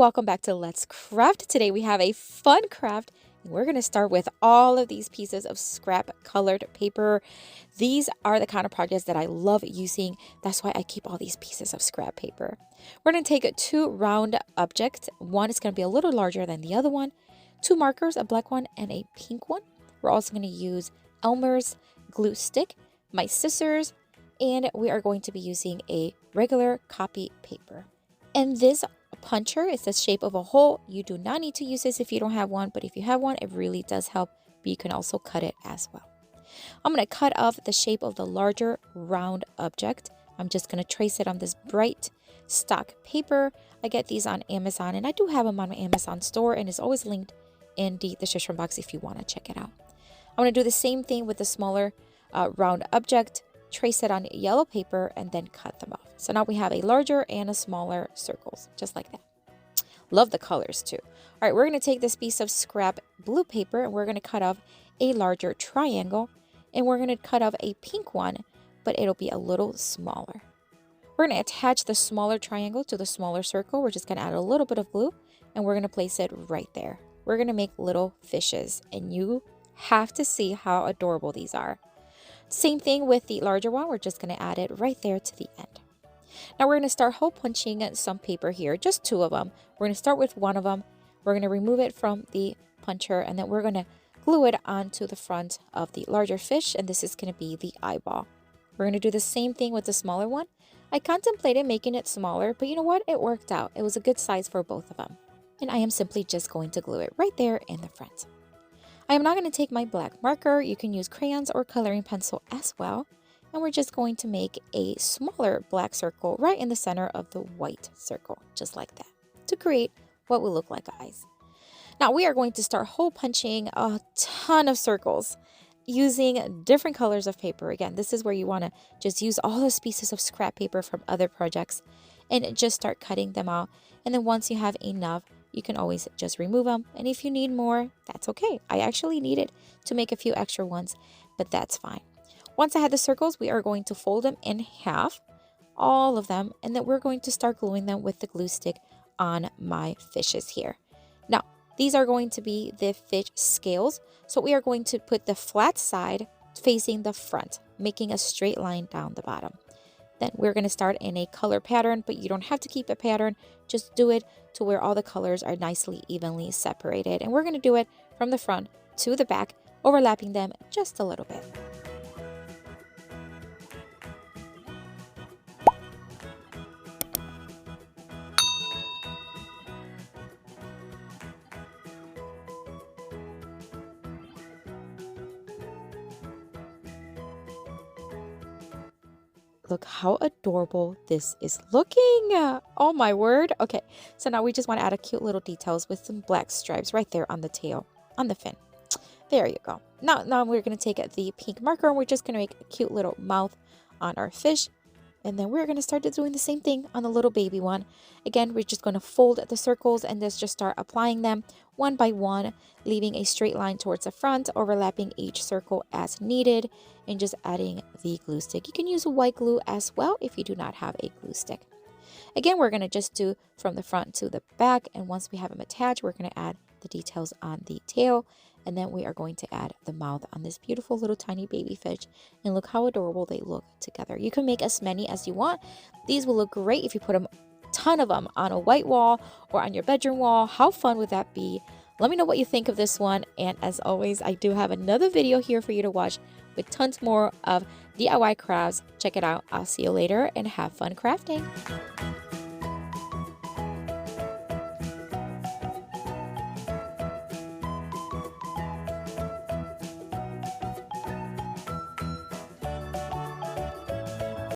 welcome back to Let's Craft. Today we have a fun craft. We're going to start with all of these pieces of scrap colored paper. These are the kind of projects that I love using. That's why I keep all these pieces of scrap paper. We're going to take two round objects. One is going to be a little larger than the other one. Two markers, a black one and a pink one. We're also going to use Elmer's glue stick, my scissors, and we are going to be using a regular copy paper. And this puncher is the shape of a hole. You do not need to use this if you don't have one, but if you have one, it really does help. But you can also cut it as well. I'm going to cut off the shape of the larger round object. I'm just going to trace it on this bright stock paper. I get these on Amazon, and I do have them on my Amazon store, and it's always linked in the description box if you want to check it out. I'm going to do the same thing with the smaller round object. Trace it on yellow paper and then cut them off. So now we have a larger and a smaller circles, just like that. Love the colors too. All right, we're going to take this piece of scrap blue paper and we're going to cut off a larger triangle, and we're going to cut off a pink one, but it'll be a little smaller. We're going to attach the smaller triangle to the smaller circle. We're just going to add a little bit of glue and we're going to place it right there. We're going to make little fishes, and you have to see how adorable these are. Same thing with the larger one. We're just going to add it right there to the end. Now we're going to start hole punching some paper here, just two of them. We're going to start with one of them. We're going to remove it from the puncher, and then we're going to glue it onto the front of the larger fish, and this is going to be the eyeball. We're going to do the same thing with the smaller one. I contemplated making it smaller, but you know what? It worked out. It was a good size for both of them. And I am simply just going to glue it right there in the front. I am now going to take my black marker. You can use crayons or coloring pencil as well. And we're just going to make a smaller black circle right in the center of the white circle, just like that, to create what will look like eyes. Now we are going to start hole punching a ton of circles using different colors of paper. Again, this is where you want to just use all those pieces of scrap paper from other projects and just start cutting them out. And then once you have enough, you can always just remove them. And if you need more, that's okay. I actually needed to make a few extra ones, but that's fine. Once I had the circles, we are going to fold them in half, all of them, and then we're going to start gluing them with the glue stick on my fishes here. Now, these are going to be the fish scales. So we are going to put the flat side facing the front, making a straight line down the bottom. Then we're going to start in a color pattern, but you don't have to keep a pattern. Just do it to where all the colors are nicely evenly separated. And we're going to do it from the front to the back, overlapping them just a little bit. Look how adorable this is looking. Oh my word. Okay, so now we just want to add a cute little details with some black stripes right there on the tail, on the fin. There you go. Now we're going to take the pink marker and we're just going to make a cute little mouth on our fish. And then we're going to start doing the same thing on the little baby one. Again, we're just going to fold the circles and just start applying them one by one, leaving a straight line towards the front, overlapping each circle as needed, and just adding the glue stick. You can use a white glue as well if you do not have a glue stick. Again, we're going to just do from the front to the back, and once we have them attached, we're going to add the details on the tail, and then we are going to add the mouth on this beautiful little tiny baby fish. And look how adorable they look together. You can make as many as you want. These will look great if you put a ton of them on a white wall or on your bedroom wall. How fun would that be? Let me know what you think of this one. And as always, I do have another video here for you to watch with tons more of DIY crafts. Check it out. I'll see you later and have fun crafting.